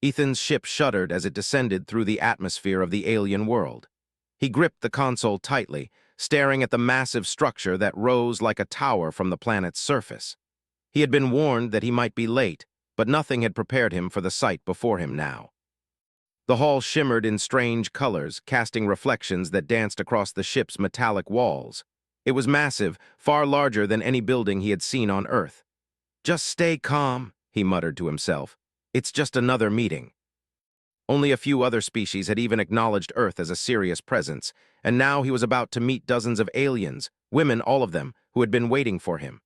Ethan's ship shuddered as it descended through the atmosphere of the alien world. He gripped the console tightly, staring at the massive structure that rose like a tower from the planet's surface. He had been warned that he might be late, but nothing had prepared him for the sight before him now. The hall shimmered in strange colors, casting reflections that danced across the ship's metallic walls. It was massive, far larger than any building he had seen on Earth. "Just stay calm," he muttered to himself. "It's just another meeting." Only a few other species had even acknowledged Earth as a serious presence, and now he was about to meet dozens of aliens, women all of them, who had been waiting for him.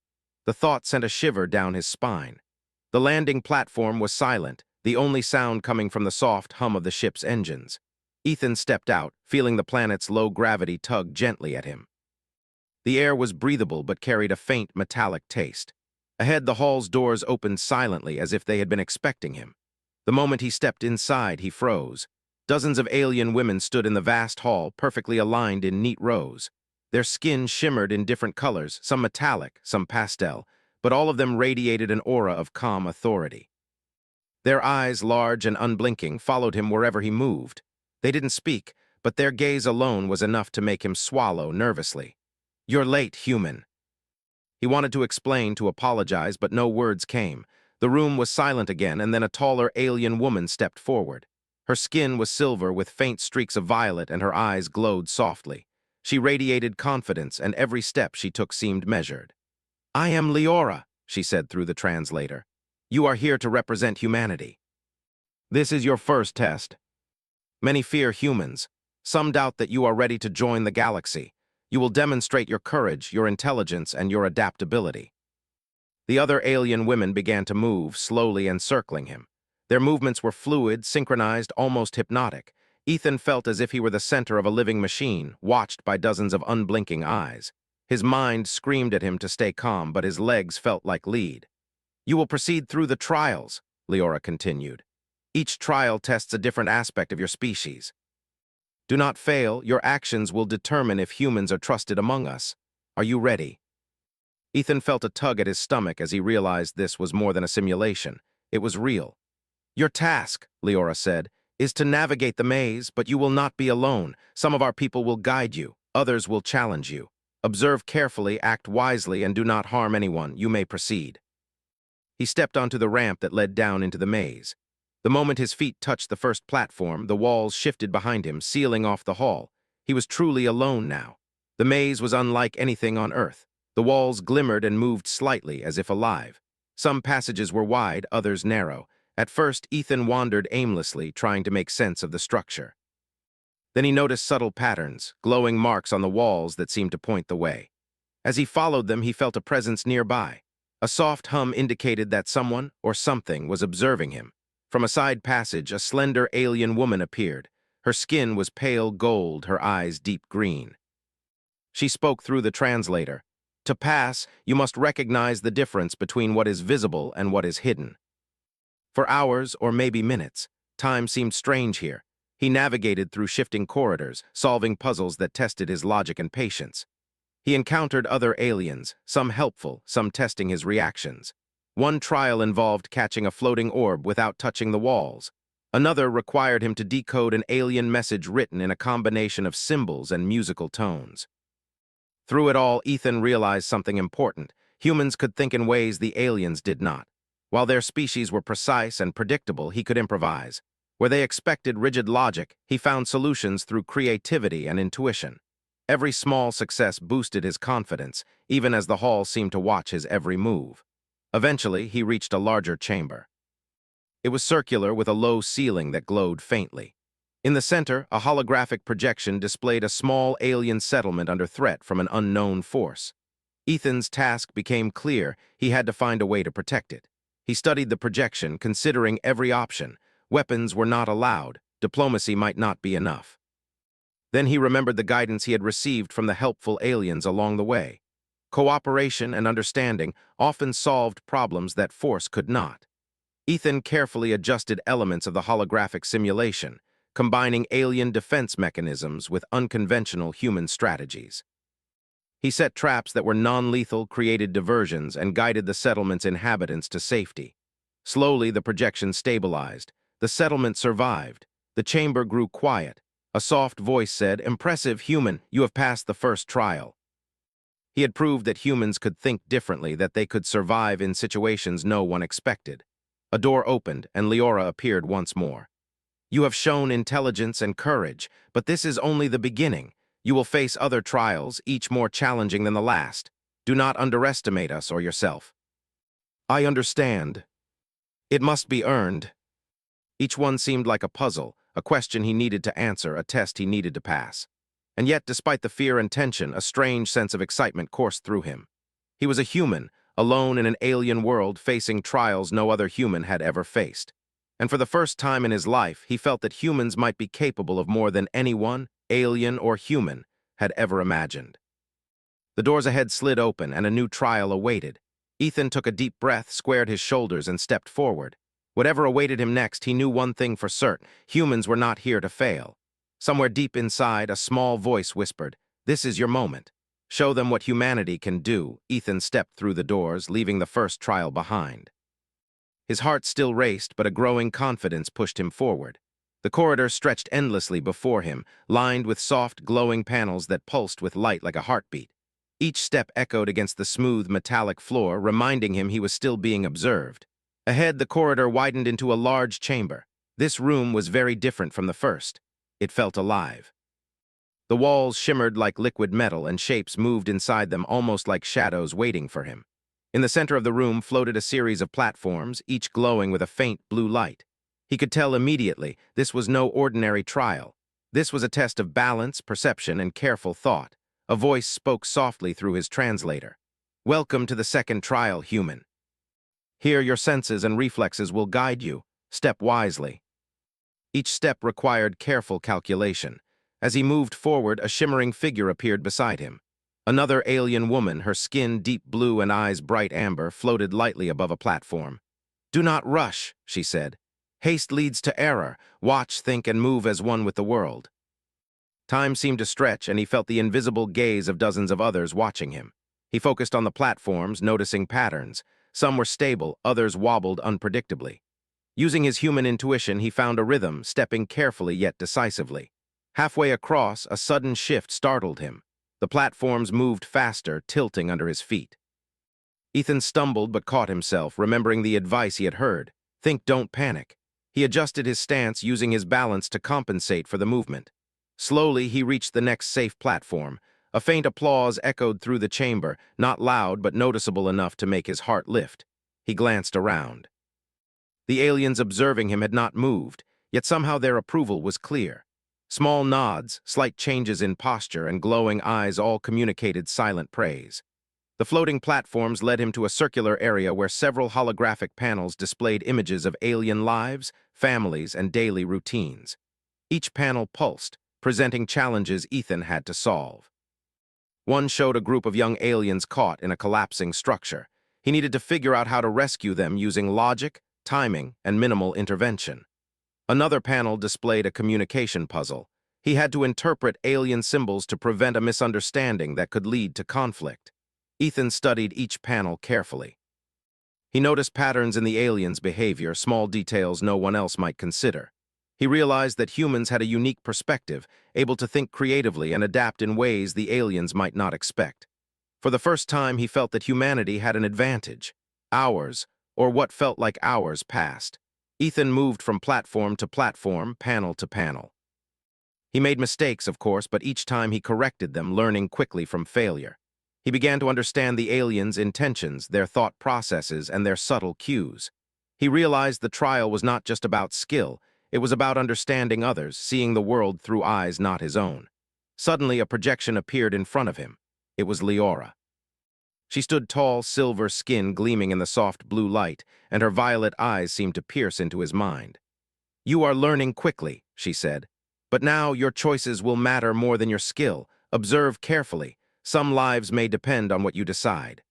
The thought sent a shiver down his spine. The landing platform was silent, the only sound coming from the soft hum of the ship's engines. Ethan stepped out, feeling the planet's low gravity tug gently at him. The air was breathable but carried a faint metallic taste. Ahead, the hall's doors opened silently as if they had been expecting him. The moment he stepped inside, he froze. Dozens of alien women stood in the vast hall, perfectly aligned in neat rows. Their skin shimmered in different colors, some metallic, some pastel, but all of them radiated an aura of calm authority. Their eyes, large and unblinking, followed him wherever he moved. They didn't speak, but their gaze alone was enough to make him swallow nervously. "You're late, human." He wanted to explain, to apologize, but no words came. The room was silent again, and then a taller alien woman stepped forward. Her skin was silver with faint streaks of violet, and her eyes glowed softly. She radiated confidence, and every step she took seemed measured. "I am Leora," she said through the translator. "You are here to represent humanity. This is your first test. Many fear humans. Some doubt that you are ready to join the galaxy. You will demonstrate your courage, your intelligence, and your adaptability." The other alien women began to move, slowly and circling him. Their movements were fluid, synchronized, almost hypnotic. Ethan felt as if he were the center of a living machine, watched by dozens of unblinking eyes. His mind screamed at him to stay calm, but his legs felt like lead. "You will proceed through the trials," Leora continued. "Each trial tests a different aspect of your species. Do not fail, your actions will determine if humans are trusted among us. Are you ready?" Ethan felt a tug at his stomach as he realized this was more than a simulation. It was real. "Your task," Leora said, "is to navigate the maze, but you will not be alone. Some of our people will guide you, others will challenge you. Observe carefully, act wisely, and do not harm anyone. You may proceed." He stepped onto the ramp that led down into the maze. The moment his feet touched the first platform, the walls shifted behind him, sealing off the hall. He was truly alone now. The maze was unlike anything on Earth. The walls glimmered and moved slightly, as if alive. Some passages were wide, others narrow. At first, Ethan wandered aimlessly, trying to make sense of the structure. Then he noticed subtle patterns, glowing marks on the walls that seemed to point the way. As he followed them, he felt a presence nearby. A soft hum indicated that someone or something was observing him. From a side passage, a slender alien woman appeared. Her skin was pale gold, her eyes deep green. She spoke through the translator. "To pass, you must recognize the difference between what is visible and what is hidden." For hours, or maybe minutes, time seemed strange here. He navigated through shifting corridors, solving puzzles that tested his logic and patience. He encountered other aliens, some helpful, some testing his reactions. One trial involved catching a floating orb without touching the walls. Another required him to decode an alien message written in a combination of symbols and musical tones. Through it all, Ethan realized something important. Humans could think in ways the aliens did not. While their species were precise and predictable, he could improvise. Where they expected rigid logic, he found solutions through creativity and intuition. Every small success boosted his confidence, even as the hall seemed to watch his every move. Eventually, he reached a larger chamber. It was circular with a low ceiling that glowed faintly. In the center, a holographic projection displayed a small alien settlement under threat from an unknown force. Ethan's task became clear. He had to find a way to protect it. He studied the projection, considering every option. Weapons were not allowed. Diplomacy might not be enough. Then he remembered the guidance he had received from the helpful aliens along the way. Cooperation and understanding often solved problems that force could not. Ethan carefully adjusted elements of the holographic simulation, combining alien defense mechanisms with unconventional human strategies. He set traps that were non-lethal, created diversions, and guided the settlement's inhabitants to safety. Slowly, the projection stabilized. The settlement survived. The chamber grew quiet. A soft voice said, "Impressive, human, you have passed the first trial." He had proved that humans could think differently, that they could survive in situations no one expected. A door opened, and Leora appeared once more. "You have shown intelligence and courage, but this is only the beginning. You will face other trials, each more challenging than the last. Do not underestimate us or yourself." "I understand. It must be earned." Each one seemed like a puzzle, a question he needed to answer, a test he needed to pass. And yet, despite the fear and tension, a strange sense of excitement coursed through him. He was a human, alone in an alien world, facing trials no other human had ever faced. And for the first time in his life, he felt that humans might be capable of more than anyone, alien or human, had ever imagined. The doors ahead slid open, and a new trial awaited. Ethan took a deep breath, squared his shoulders, and stepped forward. Whatever awaited him next, he knew one thing for certain: humans were not here to fail. Somewhere deep inside, a small voice whispered, "This is your moment. Show them what humanity can do." Ethan stepped through the doors, leaving the first trial behind. His heart still raced, but a growing confidence pushed him forward. The corridor stretched endlessly before him, lined with soft, glowing panels that pulsed with light like a heartbeat. Each step echoed against the smooth, metallic floor, reminding him he was still being observed. Ahead, the corridor widened into a large chamber. This room was very different from the first. It felt alive. The walls shimmered like liquid metal, and shapes moved inside them, almost like shadows waiting for him. In the center of the room floated a series of platforms, each glowing with a faint blue light. He could tell immediately this was no ordinary trial. This was a test of balance, perception, and careful thought. A voice spoke softly through his translator. "Welcome to the second trial, human. Here your senses and reflexes will guide you. Step wisely." Each step required careful calculation. As he moved forward, a shimmering figure appeared beside him. Another alien woman, her skin deep blue and eyes bright amber, floated lightly above a platform. "Do not rush," she said. "Haste leads to error. Watch, think, and move as one with the world." Time seemed to stretch, and he felt the invisible gaze of dozens of others watching him. He focused on the platforms, noticing patterns. Some were stable, others wobbled unpredictably. Using his human intuition, he found a rhythm, stepping carefully yet decisively. Halfway across, a sudden shift startled him. The platforms moved faster, tilting under his feet. Ethan stumbled but caught himself, remembering the advice he had heard. Think, don't panic. He adjusted his stance, using his balance to compensate for the movement. Slowly, he reached the next safe platform. A faint applause echoed through the chamber, not loud but noticeable enough to make his heart lift. He glanced around. The aliens observing him had not moved, yet somehow their approval was clear. Small nods, slight changes in posture, and glowing eyes all communicated silent praise. The floating platforms led him to a circular area where several holographic panels displayed images of alien lives, families, and daily routines. Each panel pulsed, presenting challenges Ethan had to solve. One showed a group of young aliens caught in a collapsing structure. He needed to figure out how to rescue them using logic, timing, and minimal intervention. Another panel displayed a communication puzzle. He had to interpret alien symbols to prevent a misunderstanding that could lead to conflict. Ethan studied each panel carefully. He noticed patterns in the aliens' behavior, small details no one else might consider. He realized that humans had a unique perspective, able to think creatively and adapt in ways the aliens might not expect. For the first time, he felt that humanity had an advantage. Hours, or what felt like hours, passed. Ethan moved from platform to platform, panel to panel. He made mistakes, of course, but each time he corrected them, learning quickly from failure. He began to understand the aliens' intentions, their thought processes, and their subtle cues. He realized the trial was not just about skill, it was about understanding others, seeing the world through eyes not his own. Suddenly, a projection appeared in front of him. It was Leora. She stood tall, silver skin gleaming in the soft blue light, and her violet eyes seemed to pierce into his mind. "You are learning quickly," she said. "But now your choices will matter more than your skill. Observe carefully. Some lives may depend on what you decide."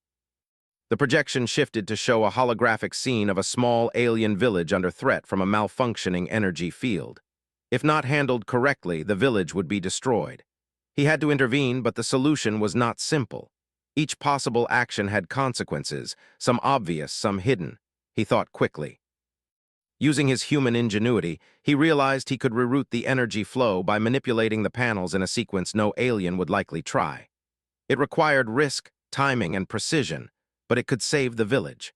The projection shifted to show a holographic scene of a small alien village under threat from a malfunctioning energy field. If not handled correctly, the village would be destroyed. He had to intervene, but the solution was not simple. Each possible action had consequences, some obvious, some hidden. He thought quickly. Using his human ingenuity, he realized he could reroute the energy flow by manipulating the panels in a sequence no alien would likely try. It required risk, timing, and precision, but it could save the village.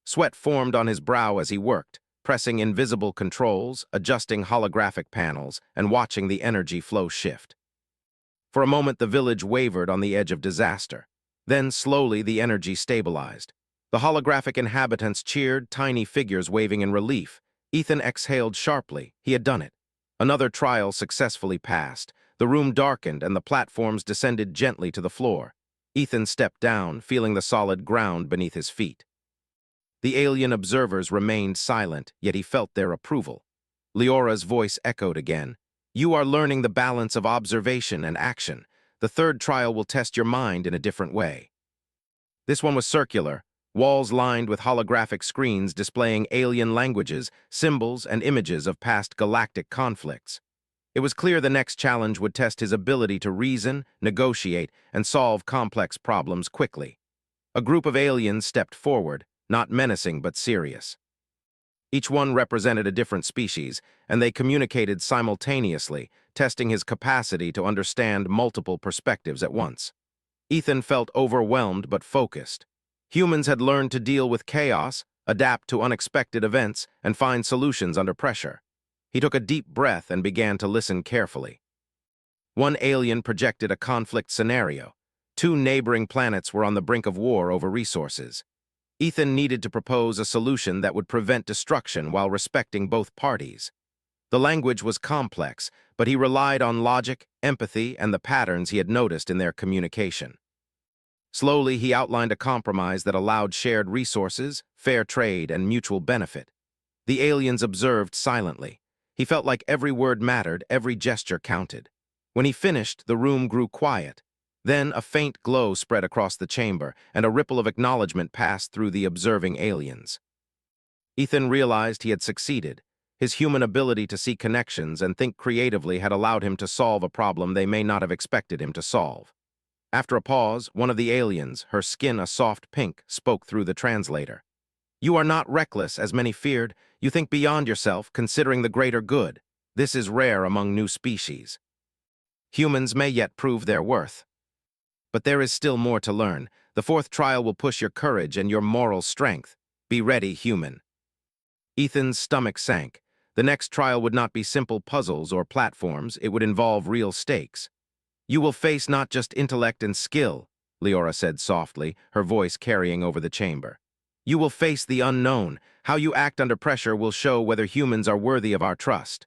Sweat formed on his brow as he worked, pressing invisible controls, adjusting holographic panels, and watching the energy flow shift. For a moment, the village wavered on the edge of disaster. Then, slowly, the energy stabilized. The holographic inhabitants cheered, tiny figures waving in relief. Ethan exhaled sharply. He had done it. Another trial successfully passed. The room darkened and the platforms descended gently to the floor. Ethan stepped down, feeling the solid ground beneath his feet. The alien observers remained silent, yet he felt their approval. Leora's voice echoed again. "You are learning the balance of observation and action. The third trial will test your mind in a different way." This one was circular, walls lined with holographic screens displaying alien languages, symbols, and images of past galactic conflicts. It was clear the next challenge would test his ability to reason, negotiate, and solve complex problems quickly. A group of aliens stepped forward, not menacing but serious. Each one represented a different species, and they communicated simultaneously, testing his capacity to understand multiple perspectives at once. Ethan felt overwhelmed but focused. Humans had learned to deal with chaos, adapt to unexpected events, and find solutions under pressure. He took a deep breath and began to listen carefully. One alien projected a conflict scenario. Two neighboring planets were on the brink of war over resources. Ethan needed to propose a solution that would prevent destruction while respecting both parties. The language was complex, but he relied on logic, empathy, and the patterns he had noticed in their communication. Slowly, he outlined a compromise that allowed shared resources, fair trade, and mutual benefit. The aliens observed silently. He felt like every word mattered, every gesture counted. When he finished, the room grew quiet. Then a faint glow spread across the chamber, and a ripple of acknowledgement passed through the observing aliens. Ethan realized he had succeeded. His human ability to see connections and think creatively had allowed him to solve a problem they may not have expected him to solve. After a pause, one of the aliens, her skin a soft pink, spoke through the translator. "You are not reckless, as many feared. You think beyond yourself, considering the greater good. This is rare among new species. Humans may yet prove their worth. But there is still more to learn. The fourth trial will push your courage and your moral strength. Be ready, human." Ethan's stomach sank. The next trial would not be simple puzzles or platforms, it would involve real stakes. "You will face not just intellect and skill," Leora said softly, her voice carrying over the chamber. "You will face the unknown. How you act under pressure will show whether humans are worthy of our trust."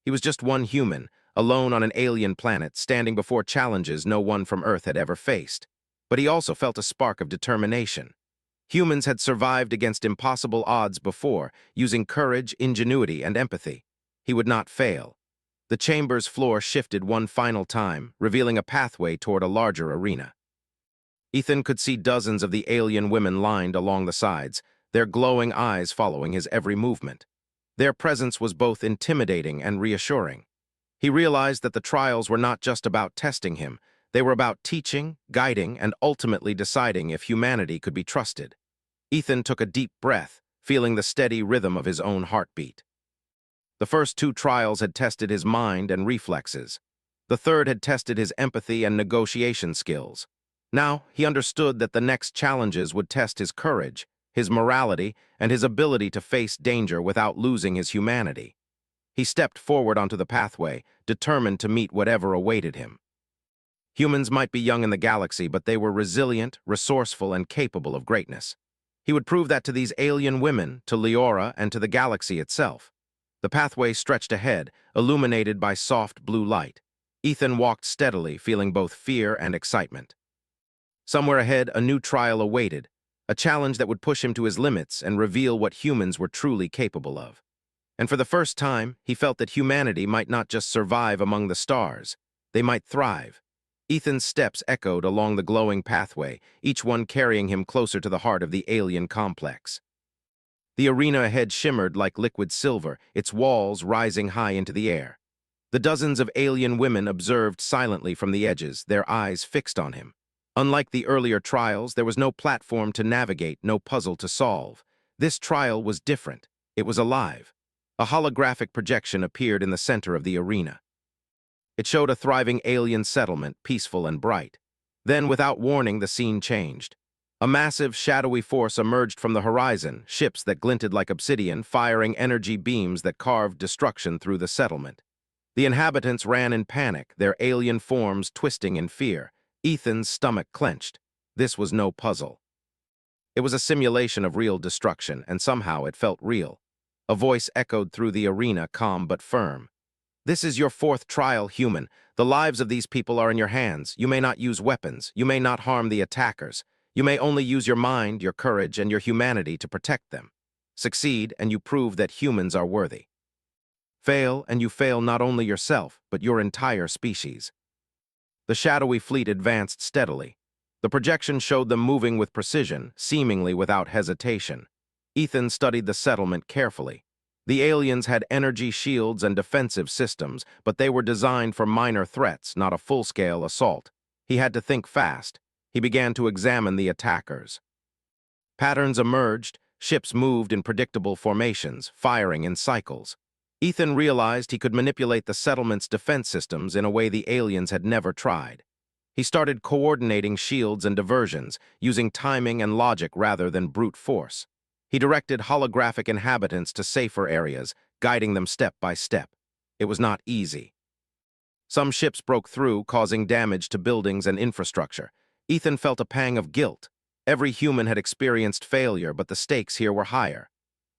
He was just one human, alone on an alien planet, standing before challenges no one from Earth had ever faced. But he also felt a spark of determination. Humans had survived against impossible odds before, using courage, ingenuity, and empathy. He would not fail. The chamber's floor shifted one final time, revealing a pathway toward a larger arena. Ethan could see dozens of the alien women lined along the sides, their glowing eyes following his every movement. Their presence was both intimidating and reassuring. He realized that the trials were not just about testing him, they were about teaching, guiding, and ultimately deciding if humanity could be trusted. Ethan took a deep breath, feeling the steady rhythm of his own heartbeat. The first two trials had tested his mind and reflexes. The third had tested his empathy and negotiation skills. Now, he understood that the next challenges would test his courage, his morality, and his ability to face danger without losing his humanity. He stepped forward onto the pathway, determined to meet whatever awaited him. Humans might be young in the galaxy, but they were resilient, resourceful, and capable of greatness. He would prove that to these alien women, to Leora, and to the galaxy itself. The pathway stretched ahead, illuminated by soft blue light. Ethan walked steadily, feeling both fear and excitement. Somewhere ahead, a new trial awaited, a challenge that would push him to his limits and reveal what humans were truly capable of. And for the first time, he felt that humanity might not just survive among the stars, they might thrive. Ethan's steps echoed along the glowing pathway, each one carrying him closer to the heart of the alien complex. The arena ahead shimmered like liquid silver, its walls rising high into the air. The dozens of alien women observed silently from the edges, their eyes fixed on him. Unlike the earlier trials, there was no platform to navigate, no puzzle to solve. This trial was different. It was alive. A holographic projection appeared in the center of the arena. It showed a thriving alien settlement, peaceful and bright. Then, without warning, the scene changed. A massive, shadowy force emerged from the horizon, ships that glinted like obsidian, firing energy beams that carved destruction through the settlement. The inhabitants ran in panic, their alien forms twisting in fear. Ethan's stomach clenched. This was no puzzle. It was a simulation of real destruction, and somehow it felt real. A voice echoed through the arena, calm but firm. "This is your fourth trial, human. The lives of these people are in your hands. You may not use weapons. You may not harm the attackers. You may only use your mind, your courage, and your humanity to protect them. Succeed, and you prove that humans are worthy. Fail, and you fail not only yourself, but your entire species." The shadowy fleet advanced steadily. The projection showed them moving with precision, seemingly without hesitation. Ethan studied the settlement carefully. The aliens had energy shields and defensive systems, but they were designed for minor threats, not a full-scale assault. He had to think fast. He began to examine the attackers. Patterns emerged. Ships moved in predictable formations, firing in cycles. Ethan realized he could manipulate the settlement's defense systems in a way the aliens had never tried. He started coordinating shields and diversions, using timing and logic rather than brute force. He directed holographic inhabitants to safer areas, guiding them step by step. It was not easy. Some ships broke through, causing damage to buildings and infrastructure. Ethan felt a pang of guilt. Every human had experienced failure, but the stakes here were higher.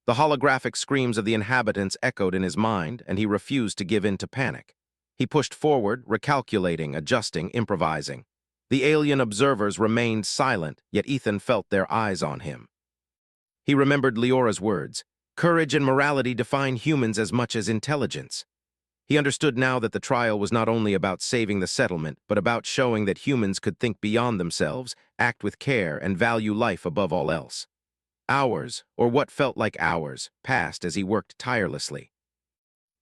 The holographic screams of the inhabitants echoed in his mind, and he refused to give in to panic. He pushed forward, recalculating, adjusting, improvising. The alien observers remained silent, yet Ethan felt their eyes on him. He remembered Leora's words, "Courage and morality define humans as much as intelligence." He understood now that the trial was not only about saving the settlement, but about showing that humans could think beyond themselves, act with care, and value life above all else. Hours, or what felt like hours, passed as he worked tirelessly.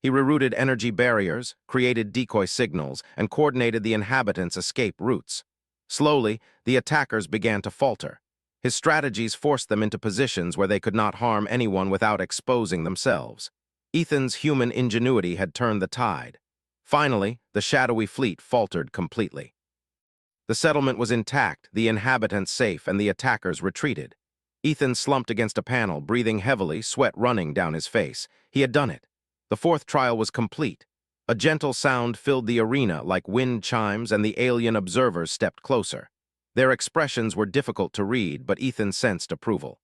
He rerouted energy barriers, created decoy signals, and coordinated the inhabitants' escape routes. Slowly, the attackers began to falter. His strategies forced them into positions where they could not harm anyone without exposing themselves. Ethan's human ingenuity had turned the tide. Finally, the shadowy fleet faltered completely. The settlement was intact, the inhabitants safe, and the attackers retreated. Ethan slumped against a panel, breathing heavily, sweat running down his face. He had done it. The fourth trial was complete. A gentle sound filled the arena like wind chimes, and the alien observers stepped closer. Their expressions were difficult to read, but Ethan sensed approval.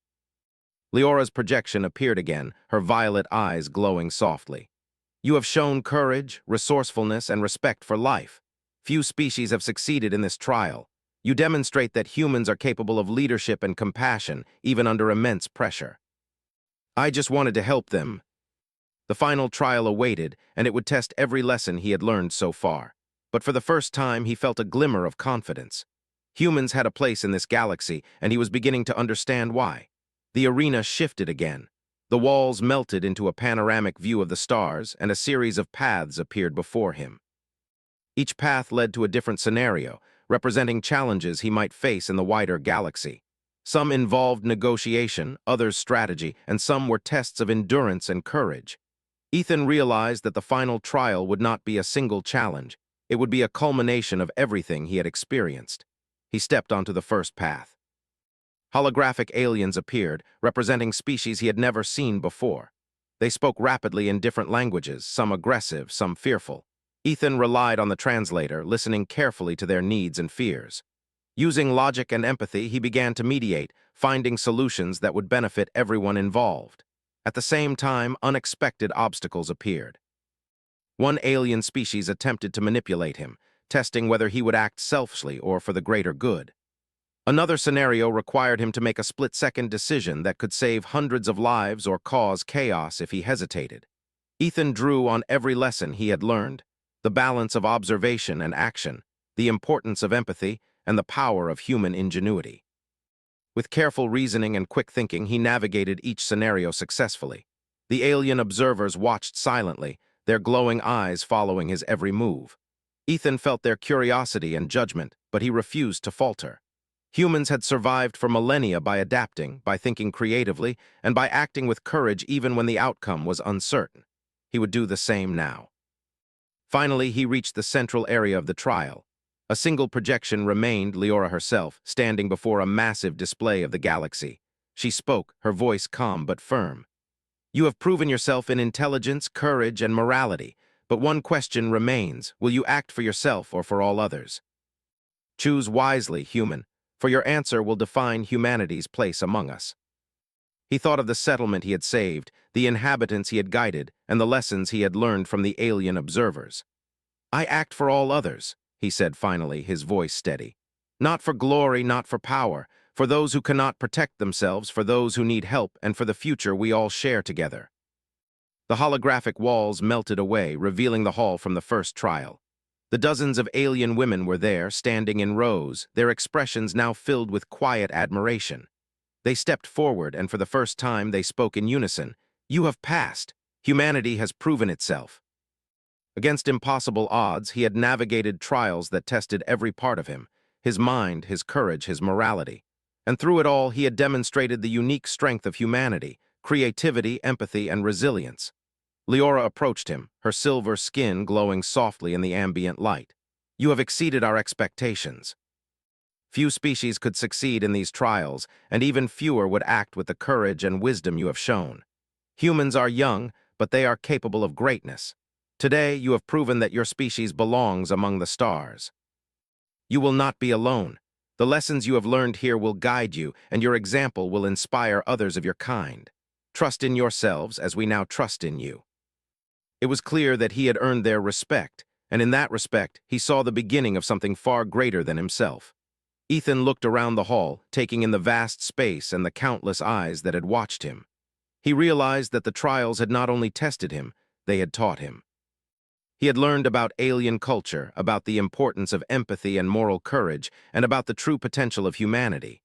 Leora's projection appeared again, her violet eyes glowing softly. "You have shown courage, resourcefulness, and respect for life. Few species have succeeded in this trial. You demonstrate that humans are capable of leadership and compassion, even under immense pressure." "I just wanted to help them." The final trial awaited, and it would test every lesson he had learned so far. But for the first time, he felt a glimmer of confidence. Humans had a place in this galaxy, and he was beginning to understand why. The arena shifted again. The walls melted into a panoramic view of the stars, and a series of paths appeared before him. Each path led to a different scenario, representing challenges he might face in the wider galaxy. Some involved negotiation, others strategy, and some were tests of endurance and courage. Ethan realized that the final trial would not be a single challenge. It would be a culmination of everything he had experienced. He stepped onto the first path. Holographic aliens appeared, representing species he had never seen before. They spoke rapidly in different languages, some aggressive, some fearful. Ethan relied on the translator, listening carefully to their needs and fears. Using logic and empathy, he began to mediate, finding solutions that would benefit everyone involved. At the same time, unexpected obstacles appeared. One alien species attempted to manipulate him, testing whether he would act selfishly or for the greater good. Another scenario required him to make a split-second decision that could save hundreds of lives or cause chaos if he hesitated. Ethan drew on every lesson he had learned, the balance of observation and action, the importance of empathy, and the power of human ingenuity. With careful reasoning and quick thinking, he navigated each scenario successfully. The alien observers watched silently, their glowing eyes following his every move. Ethan felt their curiosity and judgment, but he refused to falter. Humans had survived for millennia by adapting, by thinking creatively, and by acting with courage even when the outcome was uncertain. He would do the same now. Finally, he reached the central area of the trial. A single projection remained, Leora herself, standing before a massive display of the galaxy. She spoke, her voice calm but firm. "You have proven yourself in intelligence, courage, and morality, but one question remains. Will you act for yourself or for all others? Choose wisely, human, for your answer will define humanity's place among us." He thought of the settlement he had saved, the inhabitants he had guided, and the lessons he had learned from the alien observers. "I act for all others," he said finally, his voice steady. "Not for glory, not for power, for those who cannot protect themselves, for those who need help, and for the future we all share together." The holographic walls melted away, revealing the hall from the first trial. The dozens of alien women were there, standing in rows, their expressions now filled with quiet admiration. They stepped forward, and for the first time they spoke in unison. "You have passed. Humanity has proven itself." Against impossible odds, he had navigated trials that tested every part of him, his mind, his courage, his morality. And through it all, he had demonstrated the unique strength of humanity, creativity, empathy, and resilience. Leora approached him, her silver skin glowing softly in the ambient light. "You have exceeded our expectations." Few species could succeed in these trials, and even fewer would act with the courage and wisdom you have shown. Humans are young, but they are capable of greatness. Today, you have proven that your species belongs among the stars. You will not be alone. The lessons you have learned here will guide you, and your example will inspire others of your kind. Trust in yourselves as we now trust in you. It was clear that he had earned their respect, and in that respect, he saw the beginning of something far greater than himself. Ethan looked around the hall, taking in the vast space and the countless eyes that had watched him. He realized that the trials had not only tested him, they had taught him. He had learned about alien culture, about the importance of empathy and moral courage, and about the true potential of humanity.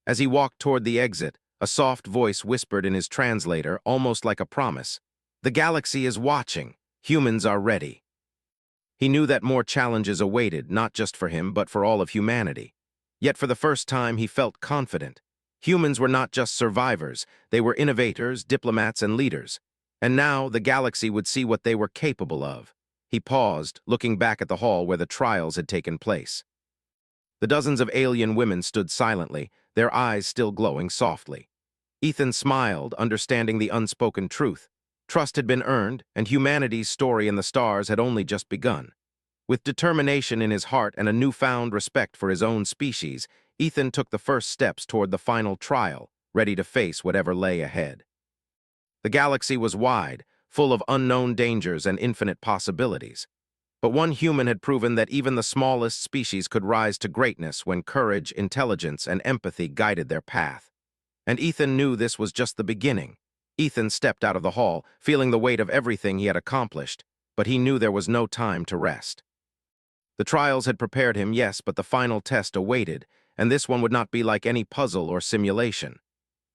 As he walked toward the exit, a soft voice whispered in his translator, almost like a promise. "The galaxy is watching. Humans are ready." He knew that more challenges awaited, not just for him, but for all of humanity. Yet for the first time, he felt confident. Humans were not just survivors, they were innovators, diplomats, and leaders. And now the galaxy would see what they were capable of. He paused, looking back at the hall where the trials had taken place. The dozens of alien women stood silently, their eyes still glowing softly. Ethan smiled, understanding the unspoken truth. Trust had been earned, and humanity's story in the stars had only just begun. With determination in his heart and a newfound respect for his own species, Ethan took the first steps toward the final trial, ready to face whatever lay ahead. The galaxy was wide, full of unknown dangers and infinite possibilities. But one human had proven that even the smallest species could rise to greatness when courage, intelligence, and empathy guided their path. And Ethan knew this was just the beginning. Ethan stepped out of the hall, feeling the weight of everything he had accomplished, but he knew there was no time to rest. The trials had prepared him, yes, but the final test awaited, and this one would not be like any puzzle or simulation.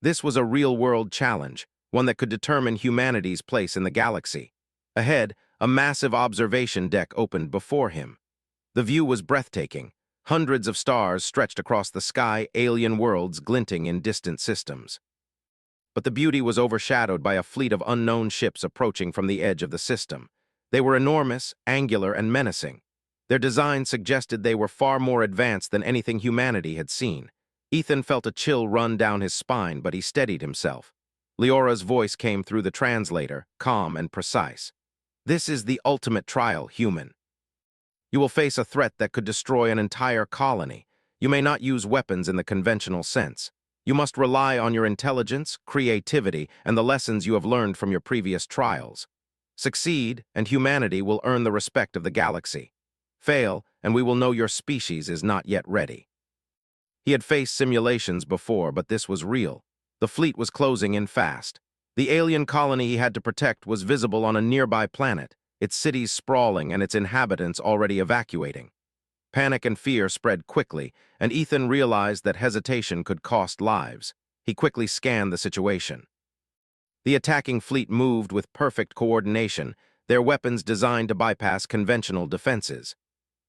This was a real-world challenge, one that could determine humanity's place in the galaxy. Ahead, a massive observation deck opened before him. The view was breathtaking. Hundreds of stars stretched across the sky, alien worlds glinting in distant systems. But the beauty was overshadowed by a fleet of unknown ships approaching from the edge of the system. They were enormous, angular, and menacing. Their design suggested they were far more advanced than anything humanity had seen. Ethan felt a chill run down his spine, but he steadied himself. Leora's voice came through the translator, calm and precise. "This is the ultimate trial, human. You will face a threat that could destroy an entire colony. You may not use weapons in the conventional sense. You must rely on your intelligence, creativity, and the lessons you have learned from your previous trials. Succeed, and humanity will earn the respect of the galaxy. Fail, and we will know your species is not yet ready." He had faced simulations before, but this was real. The fleet was closing in fast. The alien colony he had to protect was visible on a nearby planet, its cities sprawling and its inhabitants already evacuating. Panic and fear spread quickly, and Ethan realized that hesitation could cost lives. He quickly scanned the situation. The attacking fleet moved with perfect coordination, their weapons designed to bypass conventional defenses.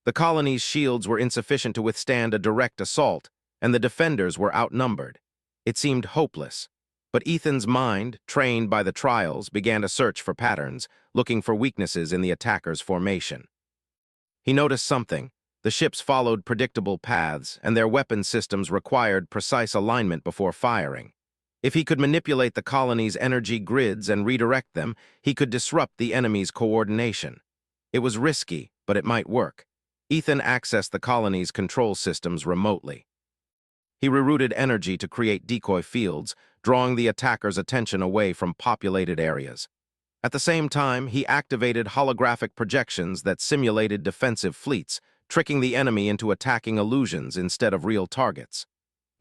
The colony's shields were insufficient to withstand a direct assault, and the defenders were outnumbered. It seemed hopeless. But Ethan's mind, trained by the trials, began to search for patterns, looking for weaknesses in the attackers' formation. He noticed something. The ships followed predictable paths, and their weapon systems required precise alignment before firing. If he could manipulate the colony's energy grids and redirect them, he could disrupt the enemy's coordination. It was risky, but it might work. Ethan accessed the colony's control systems remotely. He rerouted energy to create decoy fields, drawing the attacker's attention away from populated areas. At the same time, he activated holographic projections that simulated defensive fleets, tricking the enemy into attacking illusions instead of real targets.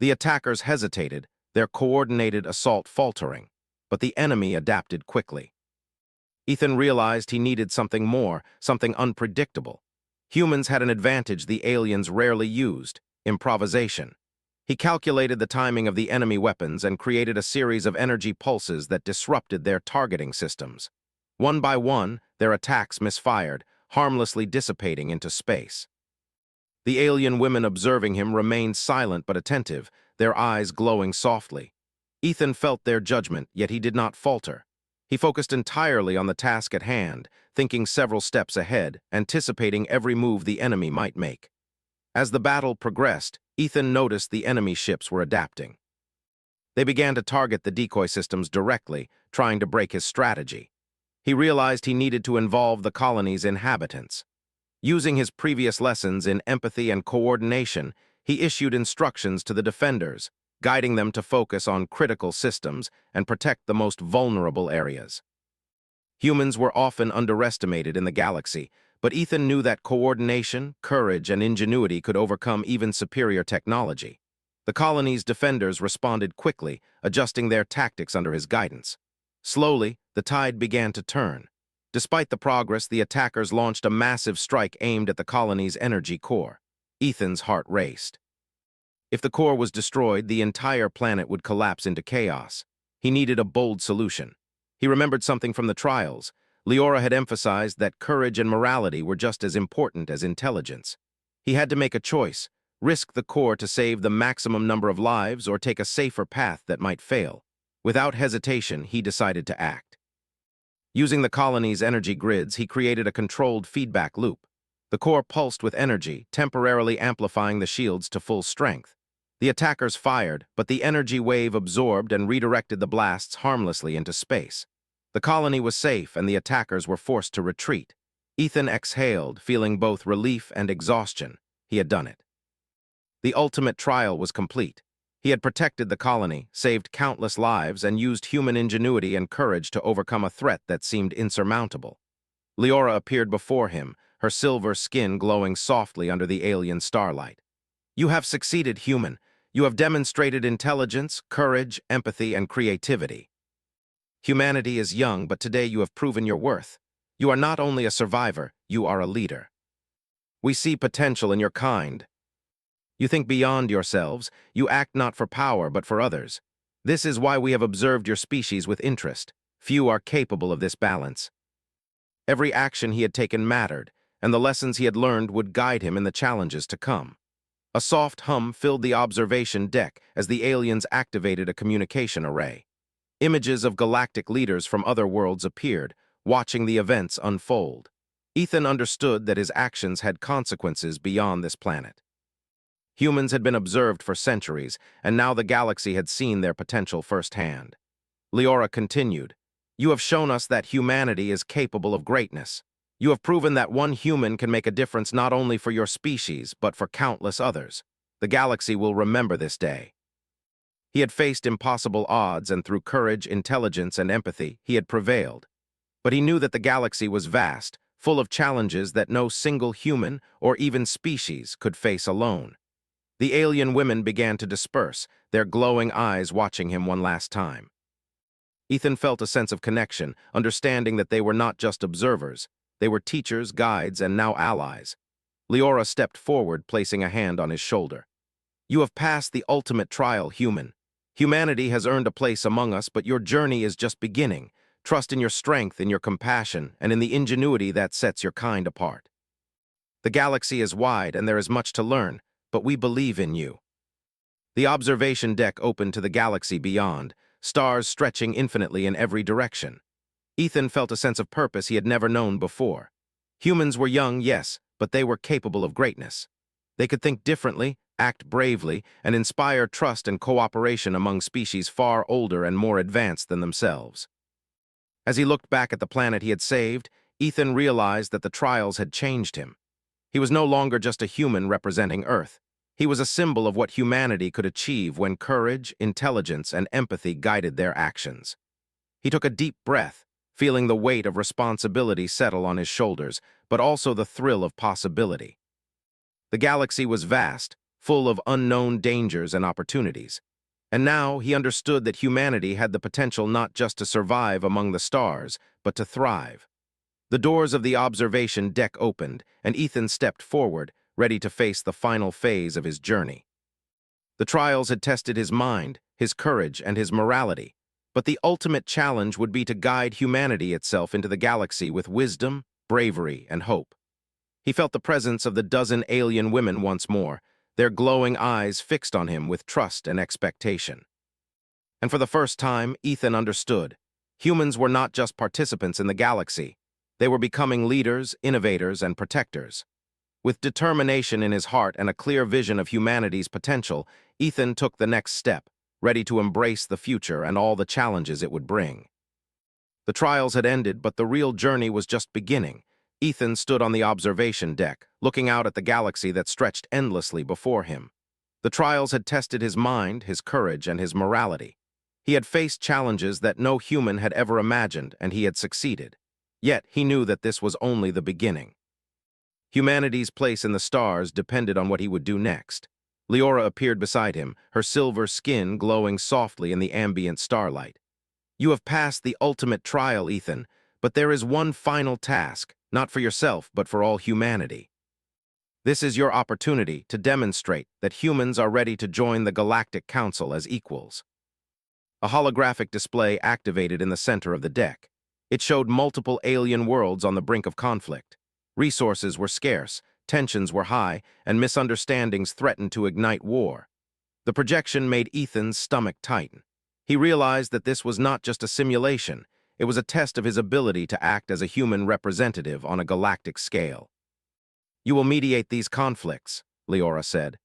The attackers hesitated, their coordinated assault faltering, but the enemy adapted quickly. Ethan realized he needed something more, something unpredictable. Humans had an advantage the aliens rarely used: improvisation. He calculated the timing of the enemy weapons and created a series of energy pulses that disrupted their targeting systems. One by one, their attacks misfired, harmlessly dissipating into space. The alien women observing him remained silent but attentive, their eyes glowing softly. Ethan felt their judgment, yet he did not falter. He focused entirely on the task at hand, thinking several steps ahead, anticipating every move the enemy might make. As the battle progressed, Ethan noticed the enemy ships were adapting. They began to target the decoy systems directly, trying to break his strategy. He realized he needed to involve the colony's inhabitants. Using his previous lessons in empathy and coordination, he issued instructions to the defenders, guiding them to focus on critical systems and protect the most vulnerable areas. Humans were often underestimated in the galaxy, but Ethan knew that coordination, courage, and ingenuity could overcome even superior technology. The colony's defenders responded quickly, adjusting their tactics under his guidance. Slowly, the tide began to turn. Despite the progress, the attackers launched a massive strike aimed at the colony's energy core. Ethan's heart raced. If the core was destroyed, the entire planet would collapse into chaos. He needed a bold solution. He remembered something from the trials. Leora had emphasized that courage and morality were just as important as intelligence. He had to make a choice: risk the core to save the maximum number of lives or take a safer path that might fail. Without hesitation, he decided to act. Using the colony's energy grids, he created a controlled feedback loop. The core pulsed with energy, temporarily amplifying the shields to full strength. The attackers fired, but the energy wave absorbed and redirected the blasts harmlessly into space. The colony was safe, and the attackers were forced to retreat. Ethan exhaled, feeling both relief and exhaustion. He had done it. The ultimate trial was complete. He had protected the colony, saved countless lives, and used human ingenuity and courage to overcome a threat that seemed insurmountable. Leora appeared before him, her silver skin glowing softly under the alien starlight. "You have succeeded, human. You have demonstrated intelligence, courage, empathy, and creativity. Humanity is young, but today you have proven your worth. You are not only a survivor, you are a leader. We see potential in your kind. You think beyond yourselves, you act not for power but for others. This is why we have observed your species with interest. Few are capable of this balance." Every action he had taken mattered, and the lessons he had learned would guide him in the challenges to come. A soft hum filled the observation deck as the aliens activated a communication array. Images of galactic leaders from other worlds appeared, watching the events unfold. Ethan understood that his actions had consequences beyond this planet. Humans had been observed for centuries, and now the galaxy had seen their potential firsthand. Leora continued, "You have shown us that humanity is capable of greatness. You have proven that one human can make a difference not only for your species, but for countless others. The galaxy will remember this day." He had faced impossible odds, and through courage, intelligence, and empathy, he had prevailed. But he knew that the galaxy was vast, full of challenges that no single human or even species could face alone. The alien women began to disperse, their glowing eyes watching him one last time. Ethan felt a sense of connection, understanding that they were not just observers. They were teachers, guides, and now allies. Leora stepped forward, placing a hand on his shoulder. "You have passed the ultimate trial, human. Humanity has earned a place among us, but your journey is just beginning. Trust in your strength, in your compassion, and in the ingenuity that sets your kind apart. The galaxy is wide, and there is much to learn, but we believe in you." The observation deck opened to the galaxy beyond, stars stretching infinitely in every direction. Ethan felt a sense of purpose he had never known before. Humans were young, yes, but they were capable of greatness. They could think differently, act bravely, and inspire trust and cooperation among species far older and more advanced than themselves. As he looked back at the planet he had saved, Ethan realized that the trials had changed him. He was no longer just a human representing Earth. He was a symbol of what humanity could achieve when courage, intelligence, and empathy guided their actions. He took a deep breath, feeling the weight of responsibility settle on his shoulders, but also the thrill of possibility. The galaxy was vast, full of unknown dangers and opportunities. And now he understood that humanity had the potential not just to survive among the stars, but to thrive. The doors of the observation deck opened, and Ethan stepped forward, ready to face the final phase of his journey. The trials had tested his mind, his courage, and his morality, but the ultimate challenge would be to guide humanity itself into the galaxy with wisdom, bravery, and hope. He felt the presence of the dozen alien women once more, their glowing eyes fixed on him with trust and expectation. And for the first time, Ethan understood. Humans were not just participants in the galaxy. They were becoming leaders, innovators, and protectors. With determination in his heart and a clear vision of humanity's potential, Ethan took the next step, ready to embrace the future and all the challenges it would bring. The trials had ended, but the real journey was just beginning. Ethan stood on the observation deck, looking out at the galaxy that stretched endlessly before him. The trials had tested his mind, his courage, and his morality. He had faced challenges that no human had ever imagined, and he had succeeded. Yet he knew that this was only the beginning. Humanity's place in the stars depended on what he would do next. Leora appeared beside him, her silver skin glowing softly in the ambient starlight. "You have passed the ultimate trial, Ethan, but there is one final task, not for yourself, but for all humanity. This is your opportunity to demonstrate that humans are ready to join the Galactic Council as equals." A holographic display activated in the center of the deck. It showed multiple alien worlds on the brink of conflict. Resources were scarce, tensions were high, and misunderstandings threatened to ignite war. The projection made Ethan's stomach tighten. He realized that this was not just a simulation, it was a test of his ability to act as a human representative on a galactic scale. "You will mediate these conflicts," Leora said.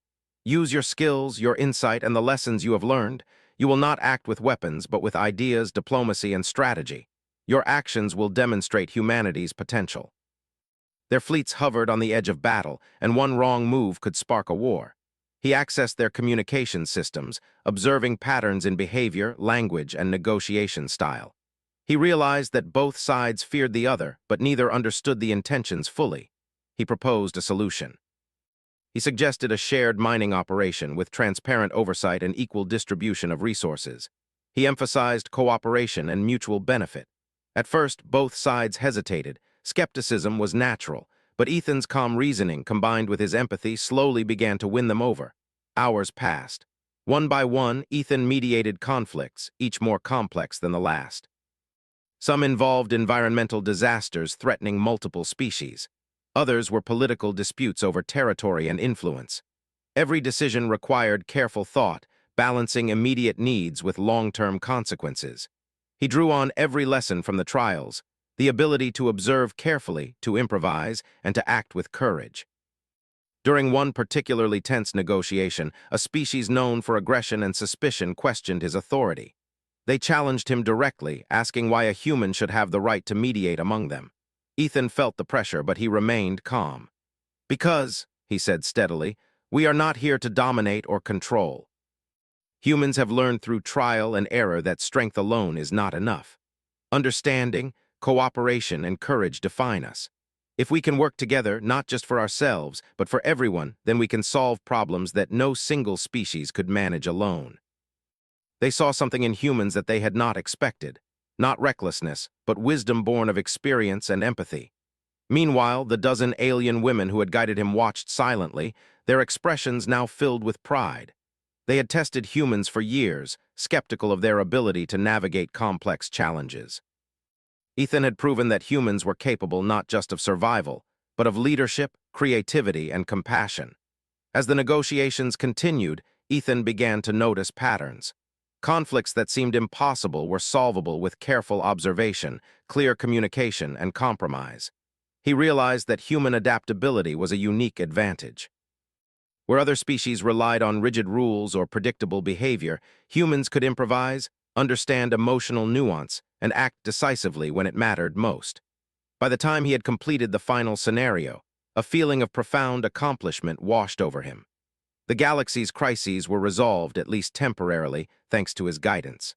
"Use your skills, your insight, and the lessons you have learned. You will not act with weapons, but with ideas, diplomacy, and strategy. Your actions will demonstrate humanity's potential." Their fleets hovered on the edge of battle, and one wrong move could spark a war. He accessed their communication systems, observing patterns in behavior, language, and negotiation style. He realized that both sides feared the other, but neither understood the intentions fully. He proposed a solution. He suggested a shared mining operation with transparent oversight and equal distribution of resources. He emphasized cooperation and mutual benefit. At first, both sides hesitated. Skepticism was natural, but Ethan's calm reasoning, combined with his empathy, slowly began to win them over. Hours passed. One by one, Ethan mediated conflicts, each more complex than the last. Some involved environmental disasters threatening multiple species. Others were political disputes over territory and influence. Every decision required careful thought, balancing immediate needs with long-term consequences. He drew on every lesson from the trials, the ability to observe carefully, to improvise, and to act with courage. During one particularly tense negotiation, a species known for aggression and suspicion questioned his authority. They challenged him directly, asking why a human should have the right to mediate among them. Ethan felt the pressure, but he remained calm. "Because," he said steadily, "we are not here to dominate or control. Humans have learned through trial and error that strength alone is not enough. Understanding, cooperation, and courage define us. If we can work together, not just for ourselves, but for everyone, then we can solve problems that no single species could manage alone." They saw something in humans that they had not expected. Not recklessness, but wisdom born of experience and empathy. Meanwhile, the dozen alien women who had guided him watched silently, their expressions now filled with pride. They had tested humans for years, skeptical of their ability to navigate complex challenges. Ethan had proven that humans were capable not just of survival, but of leadership, creativity, and compassion. As the negotiations continued, Ethan began to notice patterns. Conflicts that seemed impossible were solvable with careful observation, clear communication, and compromise. He realized that human adaptability was a unique advantage. Where other species relied on rigid rules or predictable behavior, humans could improvise, understand emotional nuance, and act decisively when it mattered most. By the time he had completed the final scenario, a feeling of profound accomplishment washed over him. The galaxy's crises were resolved, at least temporarily, thanks to his guidance.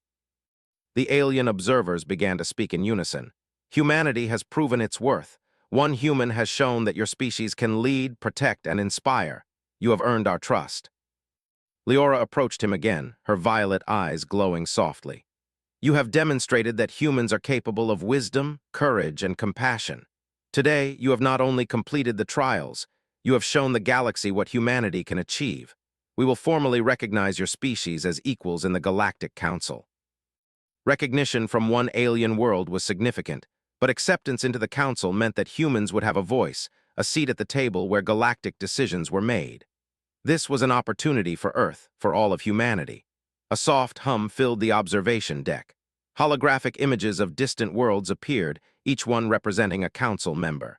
The alien observers began to speak in unison. Humanity has proven its worth. One human has shown that your species can lead, protect, and inspire. You have earned our trust. Leora approached him again, her violet eyes glowing softly. You have demonstrated that humans are capable of wisdom, courage, and compassion. Today, you have not only completed the trials, you have shown the galaxy what humanity can achieve. We will formally recognize your species as equals in the Galactic Council. Recognition from one alien world was significant, but acceptance into the Council meant that humans would have a voice, a seat at the table where galactic decisions were made. This was an opportunity for Earth, for all of humanity. A soft hum filled the observation deck. Holographic images of distant worlds appeared, each one representing a council member.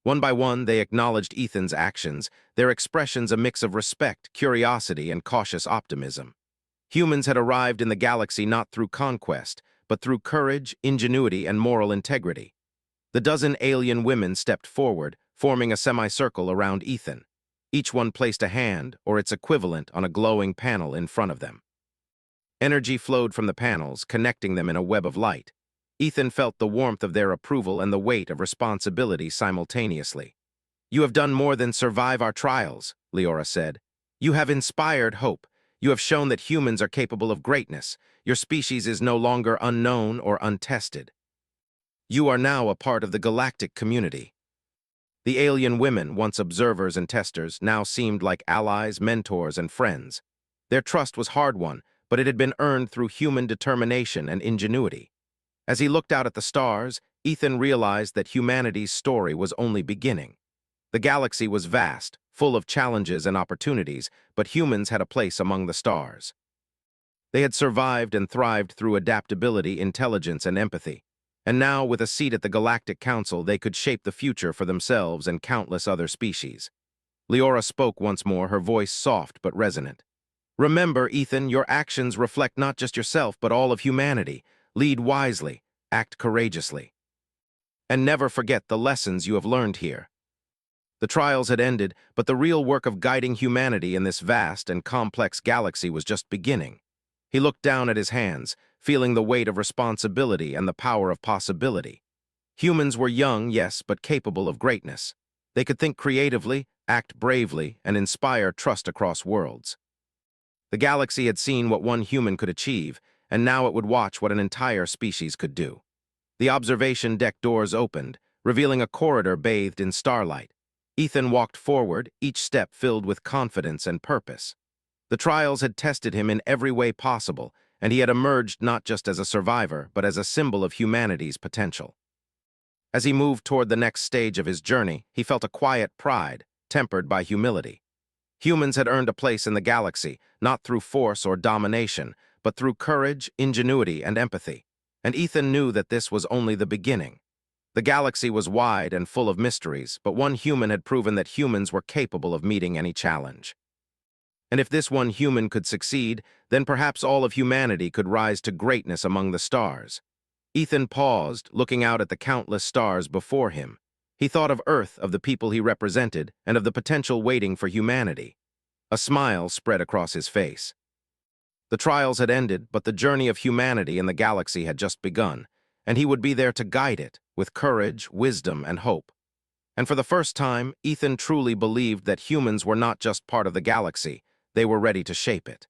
One by one, they acknowledged Ethan's actions, their expressions a mix of respect, curiosity, and cautious optimism. Humans had arrived in the galaxy not through conquest, but through courage, ingenuity, and moral integrity. The dozen alien women stepped forward, forming a semicircle around Ethan. Each one placed a hand, or its equivalent, on a glowing panel in front of them. Energy flowed from the panels, connecting them in a web of light. Ethan felt the warmth of their approval and the weight of responsibility simultaneously. You have done more than survive our trials, Leora said. You have inspired hope. You have shown that humans are capable of greatness. Your species is no longer unknown or untested. You are now a part of the galactic community. The alien women, once observers and testers, now seemed like allies, mentors, and friends. Their trust was hard-won, but it had been earned through human determination and ingenuity. As he looked out at the stars, Ethan realized that humanity's story was only beginning. The galaxy was vast, full of challenges and opportunities, but humans had a place among the stars. They had survived and thrived through adaptability, intelligence, and empathy. And now, with a seat at the Galactic Council, they could shape the future for themselves and countless other species. Leora spoke once more, her voice soft but resonant. Remember, Ethan, your actions reflect not just yourself, but all of humanity. Lead wisely, act courageously. And never forget the lessons you have learned here. The trials had ended, but the real work of guiding humanity in this vast and complex galaxy was just beginning. He looked down at his hands, feeling the weight of responsibility and the power of possibility. Humans were young, yes, but capable of greatness. They could think creatively, act bravely, and inspire trust across worlds. The galaxy had seen what one human could achieve, and now it would watch what an entire species could do. The observation deck doors opened, revealing a corridor bathed in starlight. Ethan walked forward, each step filled with confidence and purpose. The trials had tested him in every way possible, and he had emerged not just as a survivor, but as a symbol of humanity's potential. As he moved toward the next stage of his journey, he felt a quiet pride, tempered by humility. Humans had earned a place in the galaxy, not through force or domination, but through courage, ingenuity, and empathy. And Ethan knew that this was only the beginning. The galaxy was wide and full of mysteries, but one human had proven that humans were capable of meeting any challenge. And if this one human could succeed, then perhaps all of humanity could rise to greatness among the stars. Ethan paused, looking out at the countless stars before him. He thought of Earth, of the people he represented, and of the potential waiting for humanity. A smile spread across his face. The trials had ended, but the journey of humanity in the galaxy had just begun, and he would be there to guide it, with courage, wisdom, and hope. And for the first time, Ethan truly believed that humans were not just part of the galaxy, they were ready to shape it.